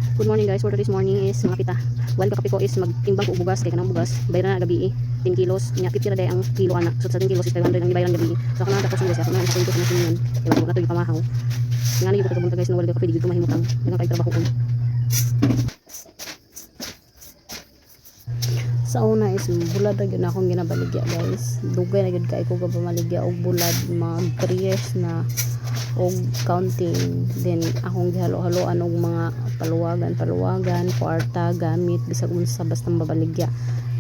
Good morning guys, for today's morning is mga pita. While kakape ko is magtimbang ko og bugas, kay kanang bugas bayaran na gabi 10 kilos, nya 50 na day ang kilo ana. So sa 10 kilos is 500 ang ibayaran gabi. So ako na tapos guys, ako na sa punto sa machine. Kaya wala na to ipamahaw. Ngani gyud ko kabunta guys, no wala kape di gyud mahimutang. Daghang kay trabaho ko. Sa una is bulad na gyud akong ginabaligya guys. Dugay na gyud kay ko gabamaligya og bulad mga 3 years na og counting. Then akong gihalo-haloan og mga paluwagan, kwarta, gamit bisag unsa basta mabaligya.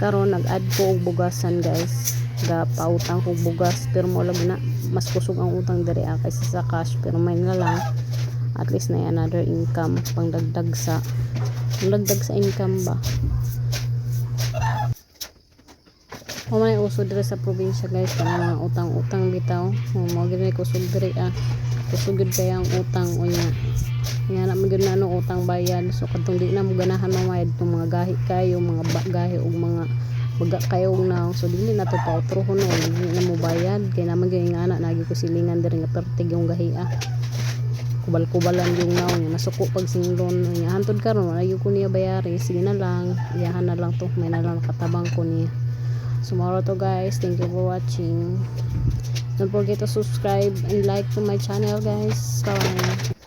Karon nag-add ko og bugasan guys. Gapautang ko bugas pero mo lang na mas kusog ang utang diri kaysa sa cash, pero may na lang at least na another income pangdagdag sa income ba. May uso dire sa probinsya guys kana mga utang-utang bitaw. Mo gid ko usog dire kusog gid kay ang utang unya. Nga na magud na ano utang bayad. So kadtong di na mo ganahan mamayad tong mga gahi kayo, mga gahi ug mga baga kayo na. So dili na to pautrohon no, dili na mo bayad kay naman gyud nga anak nagi ko silingan dire nga pertig yung gahi kubal-kubalan yung naw niya nasuko pag singlon niya hantod karon ayo ko niya bayari. Sige na lang, iyahan na lang to, may na lang nakatabang ko niya. So tomorrow to guys, thank you for watching. Don't forget to subscribe and like to my channel guys. Bye.